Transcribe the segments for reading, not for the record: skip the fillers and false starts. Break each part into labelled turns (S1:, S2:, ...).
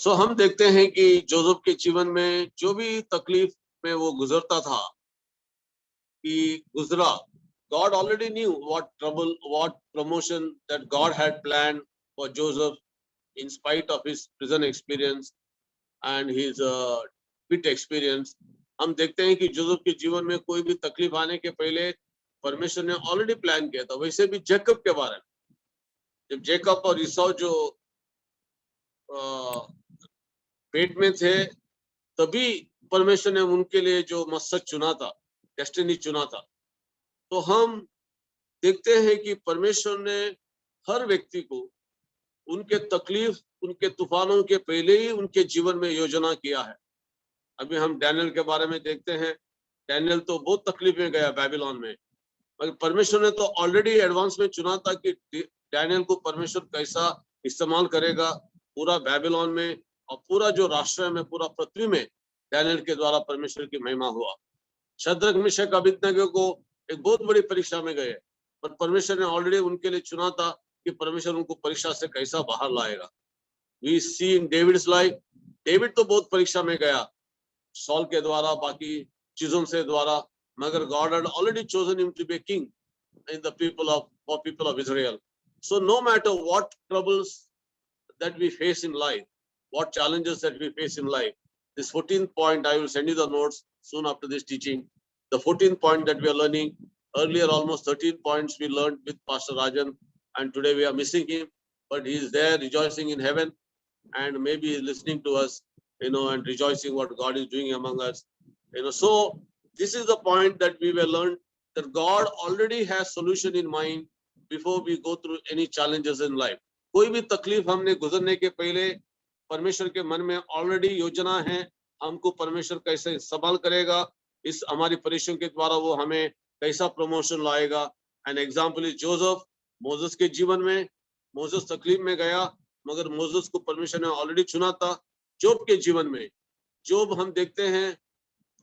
S1: सो हम देखते हैं कि जोसेफ के जीवन में जो भी तकलीफ में वो गुजरता था कि गुजरा, God already knew what trouble, what promotion that God had planned for Joseph in spite of his prison experience and his pit experience. हम देखते हैं कि जोसेफ के जीवन में कोई भी तकलीफ आने के पहले परमेश्वर ने ऑलरेडी प्लान किया था। वैसे भी जैकब के बारे में, जब जैकब और ईसौ जो पेट में थे, तभी परमेश्वर ने उनके लिए जो मकसद चुना था, डेस्टिनी चुना था। तो हम देखते हैं कि परमेश्वर ने हर व्यक्ति को उनके तकलीफ, उनके तूफानों के पहले ही उनके जीवन में योजना किया है। अभी हम डैनियल के बारे में देखते हैं। डैनियल तो बहुत तकलीफ में गया बेबीलोन में, मगर परमेश्वर ने तो ऑलरेडी एडवांस में चुना था कि डैनियल को परमेश्वर कैसा इस्तेमाल करेगा पूरा बेबीलोन में, और पूरा जो राष्ट्र में, पूरा पृथ्वी में डैनियल के द्वारा परमेश्वर की महिमा हुआ। शद्रक मिशक अबेदनगो को एक बहुत बड़ी परीक्षा में गए, पर परमेश्वर ने ऑलरेडी उनके लिए चुना था कि परमेश्वर उनको परीक्षा से कैसा बाहर लाएगा। We see in David's life, David तो बहुत परीक्षा में गया सॉल के द्वारा, बाकी चीजों से द्वारा, मगर God had already chosen him to be king in the people of Israel. So no matter what troubles that we face in life, what challenges that we face in life, this 14th point, I will send you the notes soon after this teaching. The 14th point that we are learning, earlier almost 13 points we learned with Pastor Rajan, and today we are missing him, but he is there rejoicing in heaven, and maybe he is listening to us, and rejoicing what God is doing among us. So this is the point that we will learn, that God already has solution in mind before we go through any challenges in life. कोई भी तकलीफ हमने गुजरने के पहले परमेश्वर के मन में ऑलरेडी योजना है, हमको परमेश्वर कैसे संभाल करेगा, इस हमारी परीक्षाओं के द्वारा वो हमें कैसा प्रमोशन लाएगा। An example is Joseph. Moses के जीवन में मोसेस तकलीफ में गया, मगर मोसेस को परमेश्वर ने ऑलरेडी चुना था। जोब के जीवन में, जोब हम देखते हैं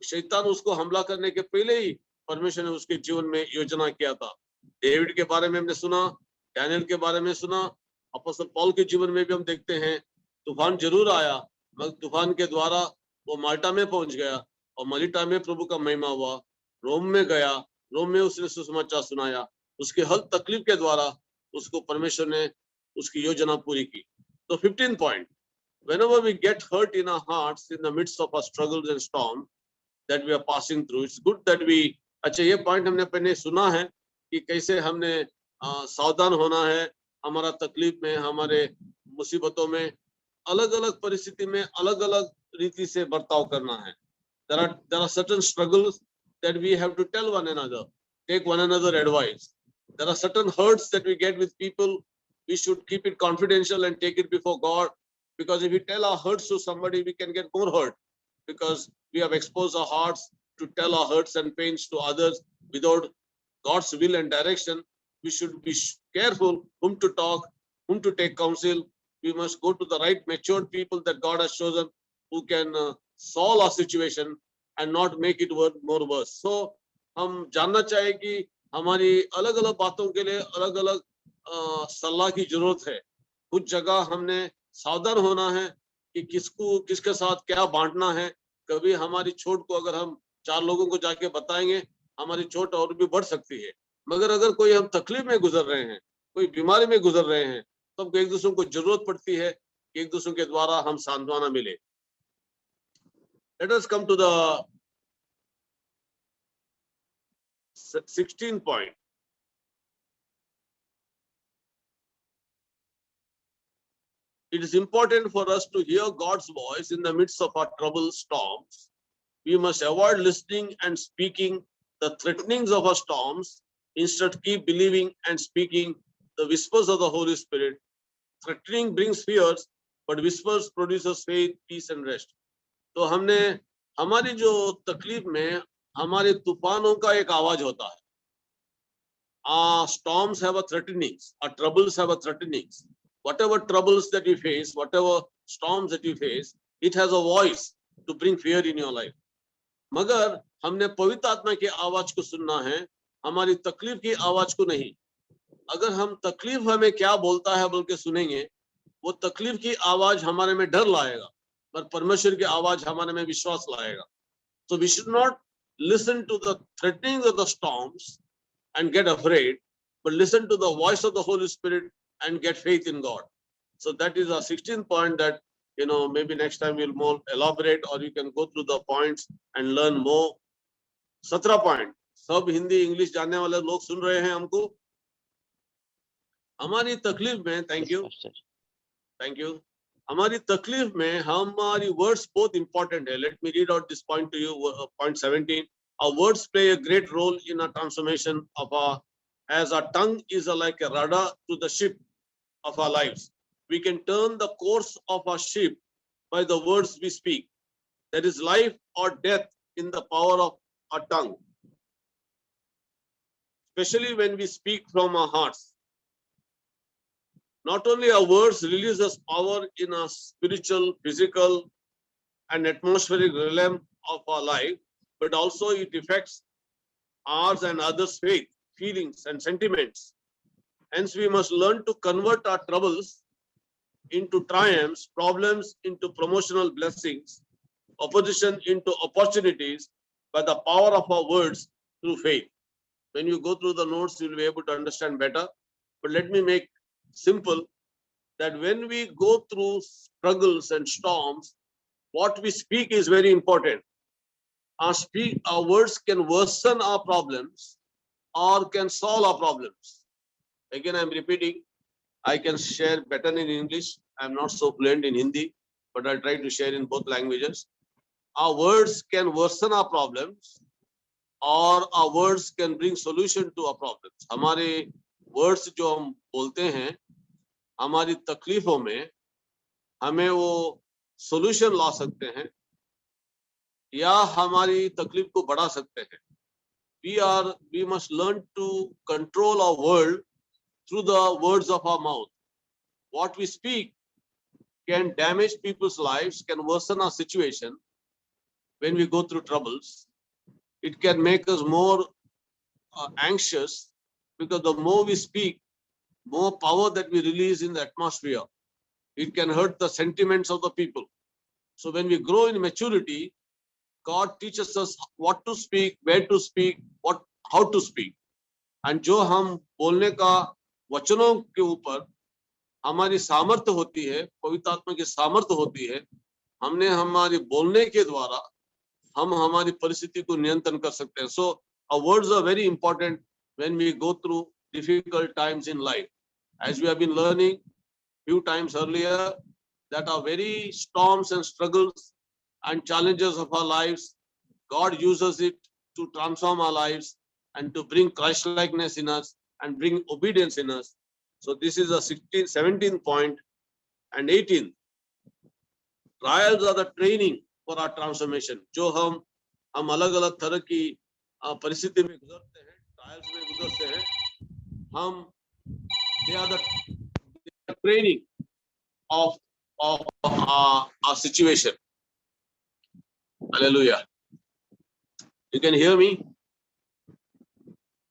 S1: शैतान उसको हमला करने के पहले ही परमेश्वर ने उसके जीवन में योजना किया था। डेविड के बारे में हमने सुना, डैनियल के बारे में सुना, अपोस्तल पौल के जीवन में भी हम देखते हैं तूफान जरूर आया, मगर तूफान के द्वारा वो माल्टा में पहुंच गया, और माल्टा में प्रभु का महिमा हुआ। रोम में गया, रोम में उसने सुसमाचार सुनाया, उसके हर तकलीफ के द्वारा उसको परमेश्वर ने उसकी योजना पूरी की। तो 15 point, whenever we get hurt in our hearts in the midst of our struggles and storm that we are passing through, it's good that we, अच्छा ये पॉइंट हमने पहले सुना है कि कैसे हमने सावधान होना है हमारा तकलीफ में, हमारे मुसीबतों में, अलग अलग परिस्थिति में अलग अलग रीति से बर्ताव करना है। There are certain struggles that we have to tell one another, take one another advice. There are certain hurts that we get with people, we should keep it confidential and take it before God, because if we tell our hurts to somebody, we can get more hurt, because we have exposed our hearts to tell our hurts and pains to others without God's will and direction. We should be careful whom to talk, whom to take counsel. We must go to the right matured people that God has chosen, who can solve our situation and not make it more worse. So हम जानना चाहिए कि हमारी अलग अलग बातों के लिए अलग अलग सलाह की जरूरत है। कुछ जगह हमने सावधान होना है कि किसके साथ क्या बांटना है। कभी हमारी चोट को अगर हम 4 लोगों को जाके बताएंगे, हमारी चोट और भी बढ़ सकती है। मगर अगर कोई हम तकलीफ में गुजर रहे हैं, कोई बीमारी में गुजर रहे हैं, तो हमको एक दूसरे को जरूरत पड़ती है कि एक दूसरे के द्वारा हम सांत्वना मिले। Let us come to the 16th point. It is important for us to hear God's voice in the midst of our trouble storms. We must avoid listening and speaking the threatenings of our storms. Instead, keep believing and speaking the whispers of the Holy Spirit. Threatening brings fears, but whispers produces faith, peace and rest. तो हमने हमारी जो तकलीफ में हमारे तूफानों का एक आवाज होता है। Our storms have a threatenings, our troubles have a threatenings. Whatever troubles that you face, whatever storms that you face, it has a voice to bring fear in your life. मगर हमने पवित्र आत्मा की आवाज को सुनना है, हमारी तकलीफ की आवाज को नहीं। अगर हम तकलीफ हमें क्या बोलता है बोल के सुनेंगे, वो तकलीफ की आवाज हमारे में डर लाएगा, पर परमेश्वर की आवाज हमारे में विश्वास लाएगा. So we should not listen to the threatenings of the storms and get afraid, but listen to the voice of the Holy Spirit and get faith in God. So that is our 16th point that, maybe next time we'll more elaborate, or you can go through the points and learn more. 17 point. सब Hindi English जानने वाले लोग सुन रहे हैं हमको. हमारी तकलीफ में, थैंक यू, हमारी तकलीफ में हमारी वर्ड्स बहुत इंपॉर्टेंट है. Let me read out this point two you. Point 17. Our words play a great role in our transformation of our, as our tongue is like a rudder to the ship of our lives. We can turn the course of our ship by the words we speak. There is life or death in the power of our tongue, especially when we speak from our hearts. Not only our words release us power in our spiritual, physical, and atmospheric realm of our life, but also it affects ours and others' faith, feelings, and sentiments. Hence, we must learn to convert our troubles into triumphs, problems into promotional blessings, opposition into opportunities by the power of our words through faith. When you go through the notes, you'll be able to understand better. But let me make simple that when we go through struggles and storms, what we speak is very important. Our words can worsen our problems or can solve our problems. Again, I'm repeating, I can share better in English. I'm not so fluent in Hindi, but I'll try to share in both languages. Our words can worsen our problems or our words can bring solution to our problems. हमारे words जो हम बोलते हैं, हमारी तकलीफों में हमें वो solution ला सकते हैं या हमारी तकलीफ को बढ़ा सकते हैं. We must learn to control our world through the words of our mouth. What we speak can damage people's lives, can worsen our situation when we go through troubles. It can make us more anxious, because the more we speak, more power that we release in the atmosphere. It can hurt the sentiments of the people. So when we grow in maturity, God teaches us what to speak, where to speak, how to speak. And जो हम बोलने का वचनों के ऊपर हमारी सामर्थ्य होती है, पवित्र आत्मा की सामर्थ्य होती है, हमने हमारी बोलने के द्वारा हम हमारी परिस्थिति को नियंत्रण कर सकते हैं. So our words are very important when we go through difficult times in life. As we have been learning few times earlier, that our very storms and struggles and challenges of our lives, God uses it to transform our lives and to bring Christ-likeness in us and bring obedience in us. So this is the 17th point. And 18th, trials are the training for our transformation. जो हम अलग-अलग तरह की परिस्थिति में गुजरते हैं, trials में गुजरते हैं, they are the training of our situation. Hallelujah. You can hear me?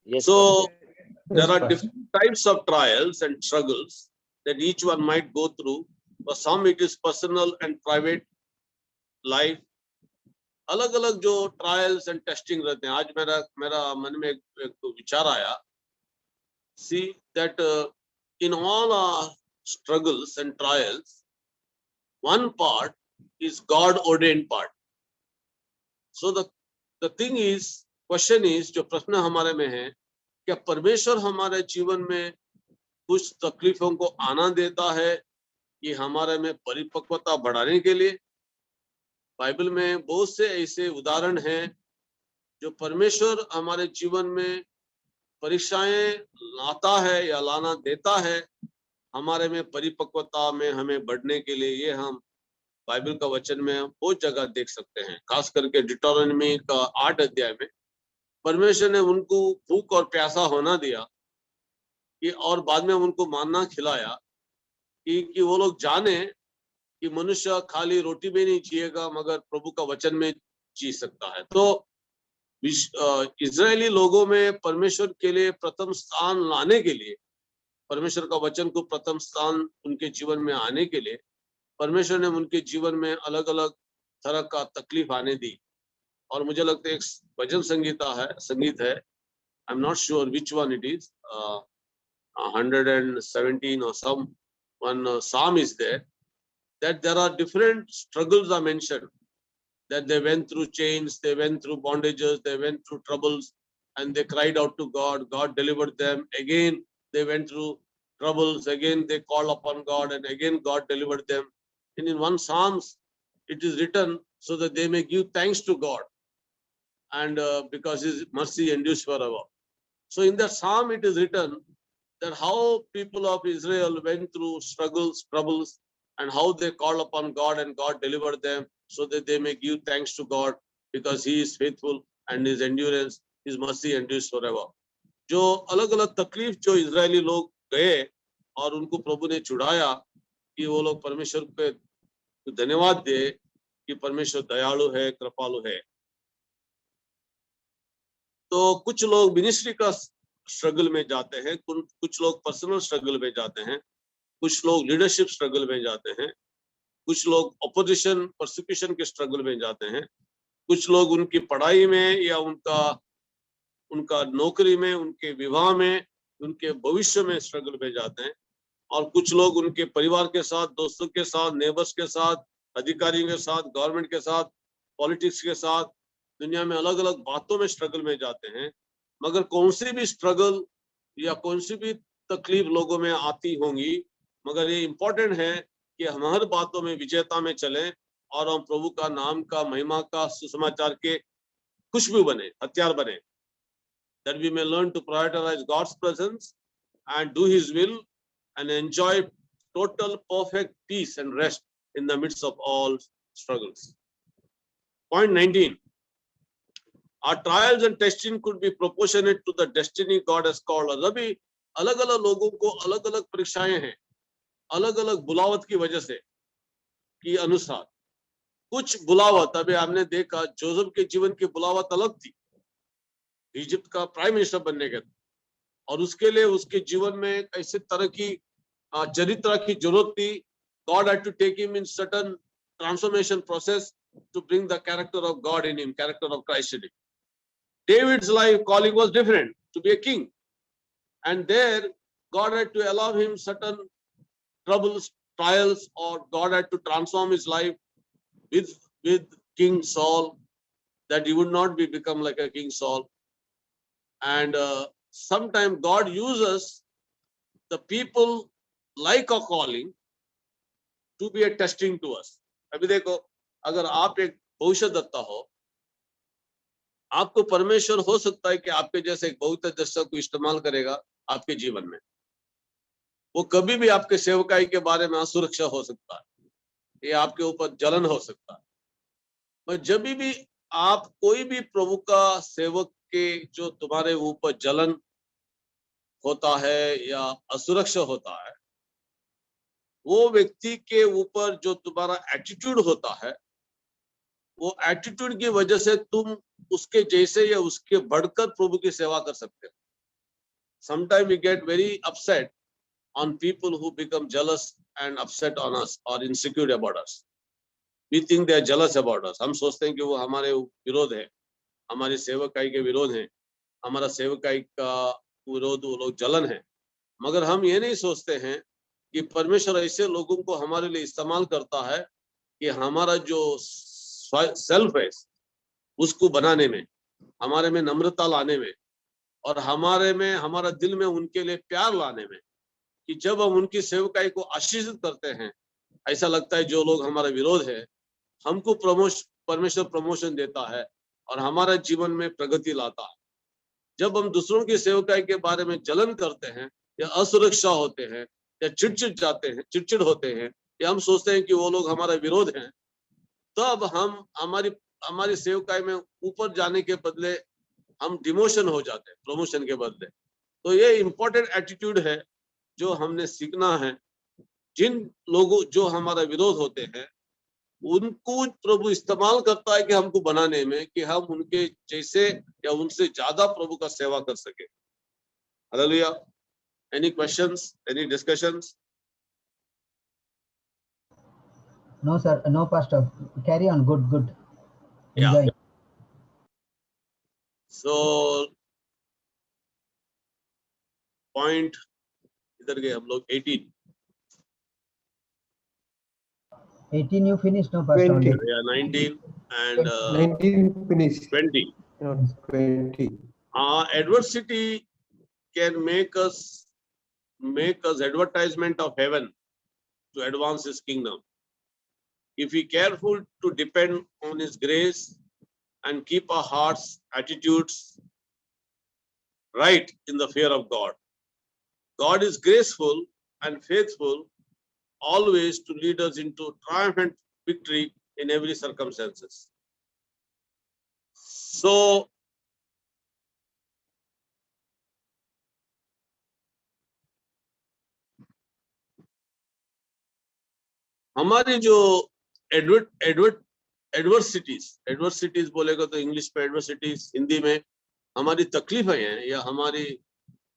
S2: Yes.
S1: So
S2: Yes,
S1: there are different types of trials and struggles that each one might go through. For some it is personal and private life. अलग-अलग जो trials and testing रहते हैं. आज मेरा मन में एक विचार आया. See that in all our struggles and trials, one part is God ordained part. So the thing is, question is, जो प्रश्न हमारे में है, क्या परमेश्वर हमारे जीवन में कुछ तकलीफों को आना देता है कि हमारे में परिपक्वता बढ़ाने के लिए? बाइबल में बहुत से ऐसे उदाहरण हैं जो परमेश्वर हमारे जीवन में परीक्षाएं लाता है या लाना देता है हमारे में परिपक्वता में हमें बढ़ने के लिए. ये हम बाइबल का वचन में बहुत जगह देख सकते हैं. खास करके डिटोरनमी का 8 अध्याय में परमेश्वर ने उनको भूख और प्यासा होना दिया कि और बाद में उनको मानना खिलाया कि वो लोग जाने कि मनुष्य खाली रोटी में नहीं जिएगा मगर प्रभु का वचन में जी सकता है. तो इजरायली लोगों में परमेश्वर के लिए प्रथम स्थान लाने के लिए परमेश्वर का वचन को प्रथम स्थान उनके जीवन में आने के लिए परमेश्वर ने उनके जीवन में अलग अलग तरह का तकलीफ आने दी। और मुझे लगता है एक भजन संगीत है, I am not sure which one it is, 117 or some one psalm is there, that there are different struggles are mentioned, that they went through chains, they went through bondages, they went through troubles, and they cried out to God. God delivered them. Again, they went through troubles. Again, they called upon God, and again, God delivered them. And in one Psalms, it is written so that they may give thanks to God, and because His mercy endures forever. So in that Psalm, it is written that how people of Israel went through struggles, troubles, and how they called upon God and God delivered them so that they may give thanks to God because He is faithful and His endurance, His mercy endures forever. जो अलग अलग तकलीफ जो Israeli लोग गए और उनको प्रभु ने छुड़ाया कि वो लोग परमेश्वर पे धन्यवाद दे कि परमेश्वर दयालु है, कृपालु है। तो कुछ लोग मिनिस्ट्री का स्ट्रगल में जाते हैं, कुछ लोग पर्सनल स्ट्रगल में जाते हैं, कुछ लोग लीडरशिप स्ट्रगल में जाते हैं, कुछ लोग ऑपोजिशन परसिक्यूशन के स्ट्रगल में जाते हैं, कुछ लोग उनकी पढ़ाई में या उनका नौकरी में, उनके विवाह में, उनके भविष्य में स्ट्रगल में जाते हैं, और कुछ लोग उनके परिवार के साथ, दोस्तों के साथ, नेबर्स के साथ, अधिकारियों के साथ, गवर्नमेंट के साथ, पॉलिटिक्स के साथ, दुनिया में अलग अलग बातों में स्ट्रगल में जाते हैं। मगर कौन सी भी स्ट्रगल या कौन सी भी तकलीफ लोगों में आती होंगी, मगर ये इम्पोर्टेंट है कि हम हर बातों में विजेता में चलें और हम प्रभु का नाम का, महिमा का, सुसमाचार के खुशबू बने, हथियार बने, that we may learn to prioritize God's presence and do His will and enjoy total perfect peace and rest in the midst of all struggles. Point 19. Our trials and testing could be proportionate to the destiny God has called us. अभी अलग अलग लोगों को अलग अलग परीक्षाएं हैं, अलग अलग बुलावत की वजह से की अनुसार। कुछ बुलावत, अभी आपने देखा जोसेफ के जीवन की बुलावत अलग थी, इजिप्ट का प्राइम मिनिस्टर बनने के, और उसके लिए उसके जीवन में ऐसे तरह की चरित्र की जरूरत थी। God had to take him in certain transformation process to bring the character of God in him, character of Christ in him. David's life calling was different, to be a king, and there God had to allow him certain troubles, trials, or God had to transform his life with King Saul, that he would not become like a King Saul. And sometimes God uses the people like a calling to be a testing to us. अभी देखो, अगर आप एक भविष्यद्वक्ता हो, आपको परमेश्वर हो सकता है कि आपके जैसे एक भविष्यद्वक्ता को इस्तेमाल करेगा आपके जीवन में। वो कभी भी आपके सेवकाई के बारे में असुरक्षा हो सकता है, ये आपके ऊपर जलन हो सकता है। पर जब भी आप कोई भी प्रभु का सेवक के जो तुम्हारे ऊपर जलन होता है या असुरक्षा होता है, वो व्यक्ति के ऊपर जो तुम्हारा एटीट्यूड होता है, वो एटीट्यूड की वजह से तुम उसके जैसे या उसके बढ़कर प्रभु की सेवा कर सकते हो। Sometimes we get very upset on people who become jealous and upset on us or insecure about us. We think they are jealous about us. हम सोचते हैं कि वो हमारे विरोध है, हमारी सेवकाई के विरोध है, हमारा सेवकाई का विरोध वो लोग जलन है। मगर हम ये नहीं सोचते हैं कि परमेश्वर ऐसे लोगों को हमारे लिए इस्तेमाल करता है कि हमारा जो सेल्फ है उसको बनाने में, हमारे में नम्रता लाने में, और हमारे में, हमारा दिल में उनके लिए प्यार लाने में, कि जब हम उनकी सेवकाई को आशीषित करते हैं, ऐसा लगता है जो लोग हमारा विरोध है, हमको परमेश्वर प्रमोशन देता है और हमारा जीवन में प्रगति लाता है। जब हम दूसरों की सेवकाई के बारे में जलन करते हैं या असुरक्षा होते हैं या चिड़चिड़ होते हैं या हम सोचते हैं कि वो लोग हमारा विरोध हैं, तब हम हमारी सेवकाई में ऊपर जाने के बदले हम डिमोशन हो जाते हैं, प्रमोशन के बदले। तो ये इंपॉर्टेंट एटीट्यूड है जो हमने सीखना है। जिन लोगों जो हमारा विरोध होते हैं, उनको प्रभु इस्तेमाल करता है कि हमको बनाने में, कि हम उनके जैसे या उनसे ज्यादा प्रभु का सेवा कर सके। Hallelujah. Any questions? Any discussions?
S2: No, sir. No, Pastor. Carry on. Good, good.
S1: Yeah.
S2: Enjoy.
S1: So point इधर गए हम लोग 18.
S2: 18 you finished, no, Pastor?
S3: 20.
S2: Only.
S1: Yeah, 19 and
S3: 19 finished.
S1: 20.
S3: No, 20.
S1: Adversity can make us advertisement of heaven to advance his kingdom. If we careful to depend on his grace and keep our hearts, attitudes right in the fear of God. God is graceful and faithful always to lead us into triumphant victory in every circumstances. So हमारी जो adversities बोलेगा तो English में adversities, Hindi में हमारी तकलीफें हैं या हमारी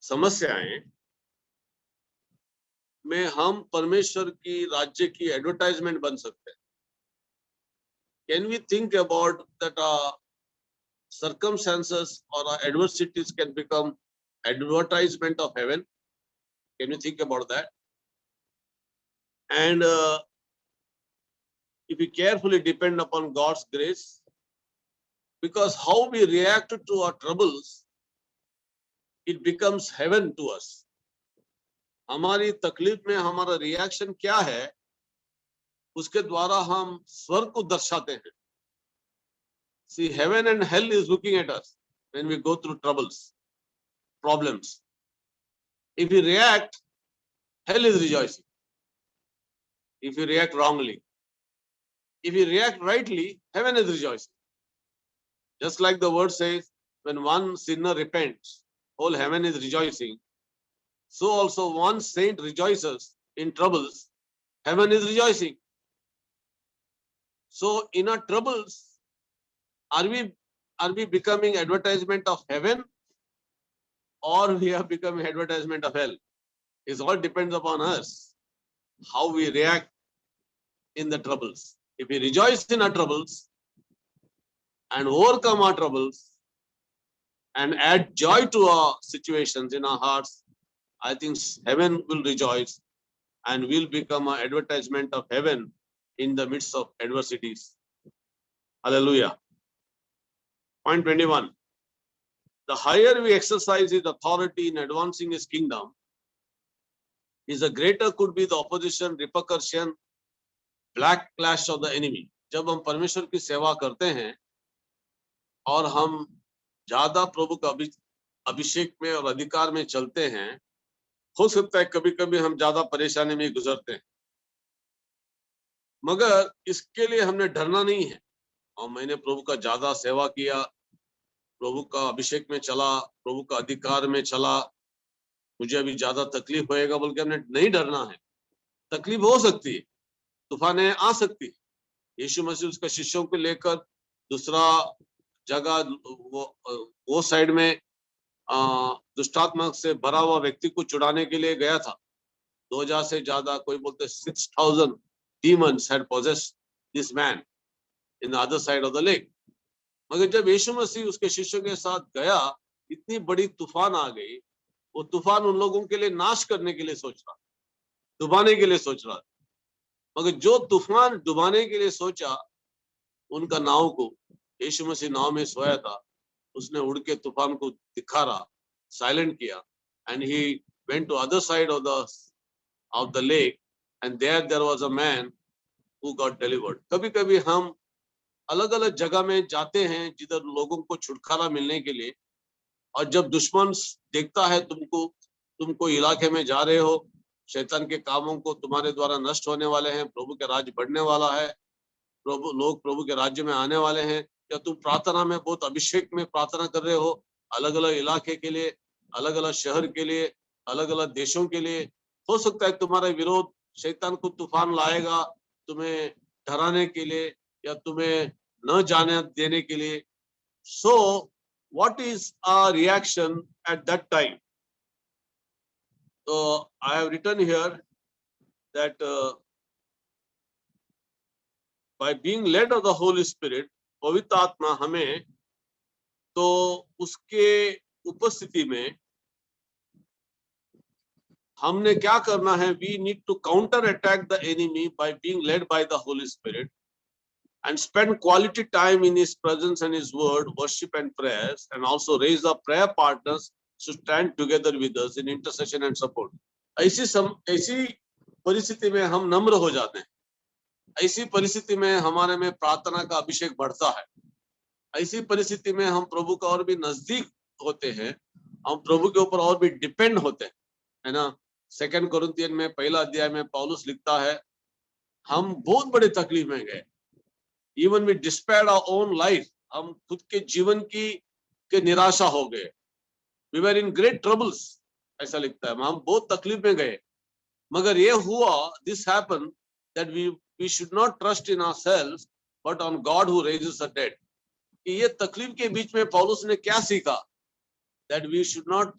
S1: समस्याएं में हम परमेश्वर की राज्य की एडवर्टाइजमेंट बन सकते हैं. Can we think about that circumstances or adversities can become advertisement of heaven? Can you think about that? And if we carefully depend upon God's grace, because how we react to our troubles, it becomes heaven to us. हमारी तकलीफ में हमारा reaction क्या है, उसके द्वारा हम स्वर्ग को दर्शाते हैं. See, heaven and hell is looking at us when we go through troubles, problems. If we react, hell is rejoicing. If you react wrongly. If you react rightly, heaven is rejoicing. Just like the word says, when one sinner repents, whole heaven is rejoicing. So also one saint rejoices in troubles, heaven is rejoicing. So in our troubles, are we becoming advertisement of heaven, or we are becoming advertisement of hell? It all depends upon us, how we react in the troubles. If we rejoice in our troubles and overcome our troubles and add joy to our situations in our hearts, I think heaven will rejoice and will become an advertisement of heaven in the midst of adversities. Hallelujah. Point 21. The higher we exercise his authority in advancing his kingdom, the greater could be the opposition, repercussion, backlash of the enemy. जब हम परमेश्वर की सेवा करते हैं और हम ज्यादा प्रभु का अभिषेक में और अधिकार में चलते हैं, हो सकता है कभी कभी हम ज्यादा परेशानी में गुजरते हैं, मगर इसके लिए हमने डरना नहीं है. और मैंने प्रभु का ज्यादा सेवा किया, प्रभु का अभिषेक में चला, प्रभु का अधिकार में चला, मुझे अभी ज्यादा तकलीफ होएगा बोल के हमने नहीं डरना है. तकलीफ हो सकती है, तूफानें आ सकती है. यीशु मसीह उसके शिष्यों को लेकर दूसरा जगह वो साइड में दुष्टात्मा से भरा हुआ व्यक्ति को छुड़ाने के लिए गया था. 2000 से ज्यादा, कोई बोलते 6000 demons had possessed this man in the other side of the lake. मगर जब यीशु मसीह उसके शिष्यों के साथ गया, इतनी बड़ी तूफान आ गई. वो तूफान उन लोगों के लिए नाश करने के लिए सोच रहा, डुबाने के लिए सोच रहा. मगर जो तूफान डुबाने के लिए सोचा, उनका नाव को, यीशु मसीह नाव में सोया था, उसने उड़ के तूफान को दिखा रहा, साइलेंट किया, and he went to other side of the lake, and there was a man who got delivered. कभी कभी हम अलग अलग जगह में जाते हैं जिधर लोगों को छुटकारा मिलने के लिए, और जब दुश्मन देखता है तुमको इलाके में जा रहे हो, शैतान के कामों को तुम्हारे द्वारा नष्ट होने वाले हैं, प्रभु के राज्य बढ़ने वाला है, लोग प्रभु के राज्य में आने वाले हैं, या तुम प्रार्थना में बहुत अभिषेक में प्रार्थना कर रहे हो, अलग अलग इलाके के लिए, अलग अलग शहर के लिए, अलग अलग देशों के लिए, हो सकता है तुम्हारा विरोध शैतान को तूफान लाएगा तुम्हें डराने के लिए या तुम्हें न जाने देने के लिए. So what is our reaction at that time? So I have written here that by being led of the Holy Spirit, पवित्र आत्मा हमें तो उसके उपस्थिति में हमने क्या करना है? We need to counter attack the enemy by being led by the Holy Spirit and spend quality time in His presence and His word, worship and prayers, and also raise up prayer partners to stand together with us in intercession and support. ऐसी परिस्थिति में हम नम्र हो जाते हैं, ऐसी परिस्थिति में हमारे में प्रार्थना का अभिषेक बढ़ता है, ऐसी परिस्थिति में हम प्रभु का और भी नजदीक होते हैं, हम प्रभु के ऊपर और भी डिपेंड होते हैं, है ना। 2 कोरिन्थियन में 1 अध्याय में पौलुस लिखता है, हम बहुत बड़े तकलीफ में गए, even we despaired our own life, हम खुद के जीवन के निराशा हो गए, we were in great troubles, ऐसा लिखता है, हम बहुत तकलीफ में गए, मगर ये हुआ, this happen that we should not trust in ourselves but on God who raises the dead. ये तकलीफ के बीच में पौलुस ने क्या सीखा? That we should not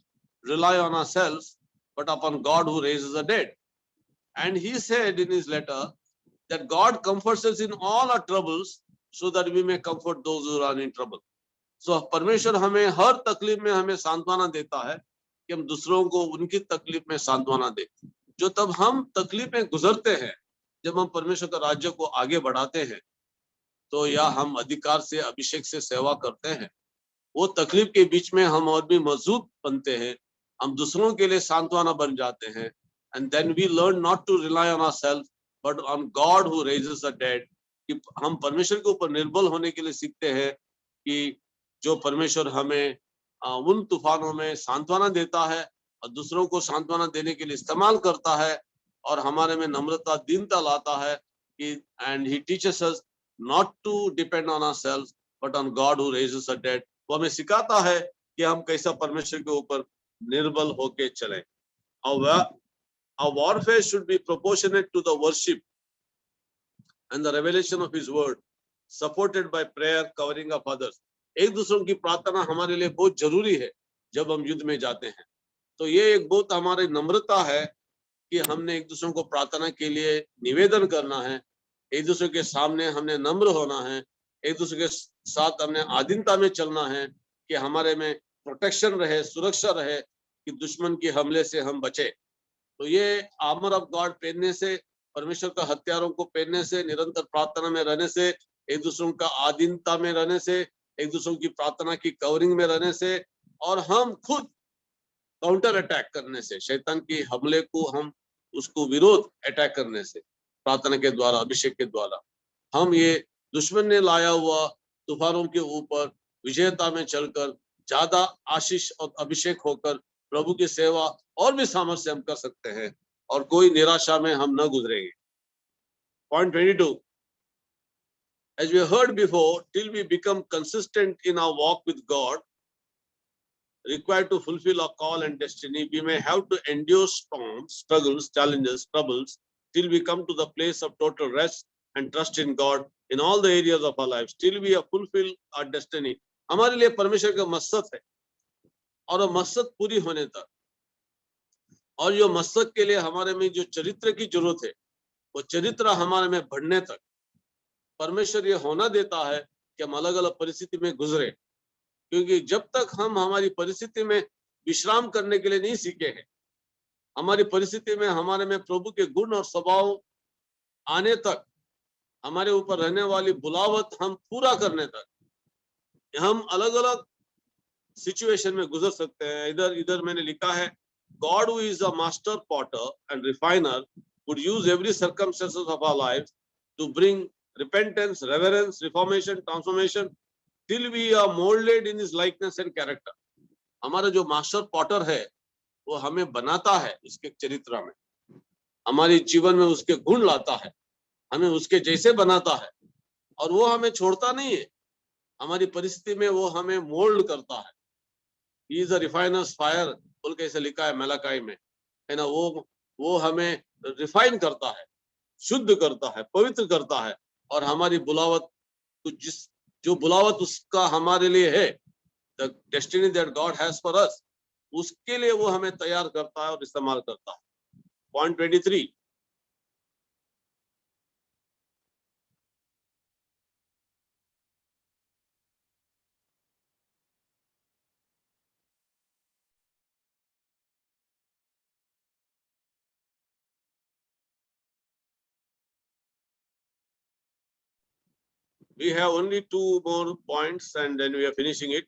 S1: rely on ourselves but upon God who raises the dead. And he said in his letter that God comforts us in all our troubles so that we may comfort those who are in trouble. So परमेश्वर हमें हर तकलीफ में हमें सांत्वना देता है कि हम दूसरों को उनकी तकलीफ में सांत्वना दें। जो तब हम तकलीफ में गुजरते हैं, जब हम परमेश्वर का राज्य को आगे बढ़ाते हैं, तो या हम अधिकार से अभिषेक से सेवा करते हैं, वो तकलीफ के बीच में हम और भी मजबूत बनते हैं, हम दूसरों के लिए सांत्वना बन जाते हैं। And then we learn not to rely on ourself but on God who raises the dead, कि हम परमेश्वर के ऊपर निर्बल होने के लिए सीखते हैं कि जो परमेश्वर हमें उन तूफानों में सांत्वना देता है और दूसरों को सांत्वना देने के लिए इस्तेमाल करता है, और हमारे में नम्रता दीनता लाता है कि and he teaches us not to depend on ourself but on God who raises the dead. वो हमें सिखाता है कि हम कैसा परमेश्वर के ऊपर निर्बल होके चले। Our warfare should be proportionate to the worship and the revelation of His word, supported by prayer, covering of others. एक दूसरों की प्रार्थना हमारे लिए बहुत जरूरी है जब हम युद्ध में जाते हैं। तो ये एक बहुत हमारी नम्रता है कि हमने एक दूसरों को प्रार्थना के लिए निवेदन करना है, एक दूसरे के सामने हमने नम्र होना है, एक दूसरे के साथ हमने आधीनता में चलना है कि हमारे में प्रोटेक्शन रहे, सुरक्षा रहे, कि दुश्मन के हमले से हम बचे। तो ये आर्मर ऑफ गॉड पहनने से, परमेश्वर का हथियारों को पहनने से, निरंतर प्रार्थना में रहने से, एक दूसरों का आधीनता में रहने से, एक दूसरों की प्रार्थना की कवरिंग में रहने से, और हम खुद काउंटर अटैक करने से, शैतान की हमले को हम उसको विरोध अटैक करने से, प्रार्थना के द्वारा, अभिषेक के द्वारा, हम ये दुश्मन ने लाया हुआ तूफानों के ऊपर विजयता में चलकर ज्यादा आशीष और अभिषेक होकर प्रभु की सेवा और भी सामर्थ्य से हम कर सकते हैं, और कोई निराशा में हम न गुजरेंगे। Point 22. As we heard before, till we become consistent in our walk with God, required to fulfill our call and destiny, we may have to endure storms, struggles, challenges, troubles, till we come to the place of total rest and trust in God in all the areas of our lives, till we have fulfilled our destiny. हमारे लिए परमेश्वर का मकसद है, और वो मकसद पूरी होने तक, और जो मकसद के लिए हमारे में जो चरित्र की जरूरत है, वो चरित्र हमारे में बढ़ने तक परमेश्वर ये होना देता है कि हम अलग अलग परिस्थिति में गुजरे। क्योंकि जब तक हम हमारी परिस्थिति में विश्राम करने के लिए नहीं सीखे हैं, हमारी परिस्थिति में हमारे में प्रभु के गुण और स्वभाव आने तक, हमारे ऊपर रहने वाली बुलावट हम पूरा करने तक, हम अलग अलग सिचुएशन में गुजर सकते हैं। इधर मैंने लिखा है, God who is a master potter and refiner would use every circumstances of our lives to bring repentance, reverence, reformation, transformation till we are molded in His likeness and character. हमारा जो मास्टर पॉटर है वो हमें बनाता है उसके चरित्र में, हमारे जीवन में उसके गुण लाता है, हमें उसके जैसे बनाता है, और वो हमें छोड़ता नहीं है, हमारी परिस्थिति में वो हमें मोल्ड करता है। He is a refiner's fire बोल के ऐसे लिखा है मलाकी में, है ना। वो हमें रिफाइन करता है, शुद्ध करता है, पवित्र करता है, और हमारी बुलावट, जो बुलावट उसका हमारे लिए है, the destiny that God has for us, उसके लिए वो हमें तैयार करता है और इस्तेमाल करता है। Point 23, we have only 2 more points and then we are finishing it.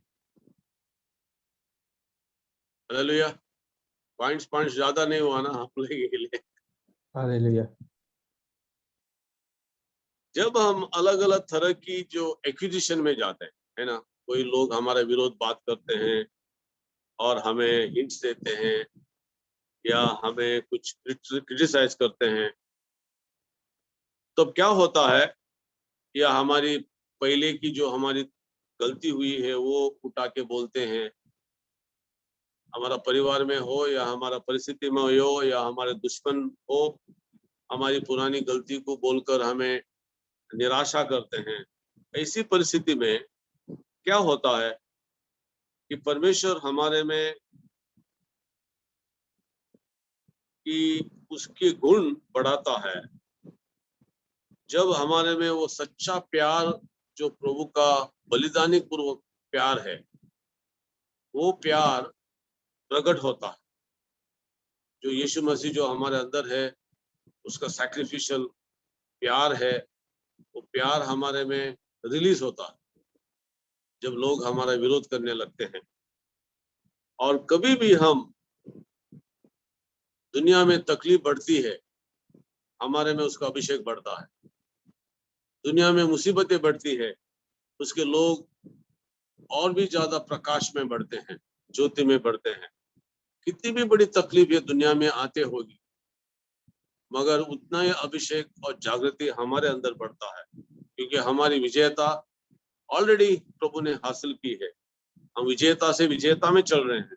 S1: Hallelujah. Points ज्यादा नहीं हुआ ना हम लोग के लिए।
S3: Hallelujah.
S1: जब हम अलग अलग तरह की जो एक्विजिशन में जाते हैं, है ना, कोई लोग हमारे विरोध बात करते हैं और हमें हिंट्स देते हैं या हमें कुछ क्रिटिसाइज करते हैं, तो क्या होता है, या हमारी पहले की जो हमारी गलती हुई है वो उठा के बोलते हैं, हमारा परिवार में हो या हमारा परिस्थिति में हो या हमारे दुश्मन हो, हमारी पुरानी गलती को बोलकर हमें निराशा करते हैं। ऐसी परिस्थिति में क्या होता है कि परमेश्वर हमारे में कि उसके गुण बढ़ाता है जब हमारे में वो सच्चा प्यार, जो प्रभु का बलिदानी पूर्वक प्यार है, वो प्यार प्रकट होता है। जो यीशु मसीह जो हमारे अंदर है, उसका सैक्रिफिशियल प्यार है, वो प्यार हमारे में रिलीज होता है जब लोग हमारा विरोध करने लगते हैं। और कभी भी हम दुनिया में तकलीफ बढ़ती है, हमारे में उसका अभिषेक बढ़ता है। दुनिया में मुसीबतें बढ़ती है, उसके लोग और भी ज्यादा प्रकाश में बढ़ते हैं, ज्योति में बढ़ते हैं। कितनी भी बड़ी तकलीफ ये दुनिया में आते होगी, मगर उतना ही अभिषेक और जागृति हमारे अंदर बढ़ता है, क्योंकि हमारी विजेता ऑलरेडी प्रभु ने हासिल की है। हम विजेता से विजेता में चल रहे हैं।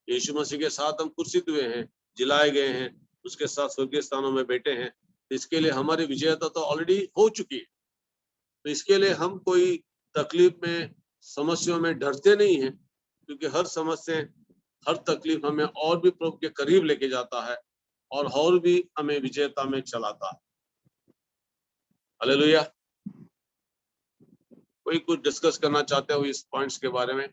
S1: यीशु मसीह के साथ हम कुर्सित हुए हैं, जिलाए गए हैं, उसके साथ स्वर्गीय स्थानों में बैठे हैं। इसके लिए हमारी विजेता तो ऑलरेडी हो चुकी है। तो इसके लिए हम कोई तकलीफ में, समस्याओं में डरते नहीं हैं, क्योंकि हर समस्या, हर तकलीफ हमें और भी प्रभु के करीब लेके जाता है और भी हमें विजेता में चलाता है। हालेलुया। कोई कुछ डिस्कस करना चाहते हो इस पॉइंट्स के बारे में?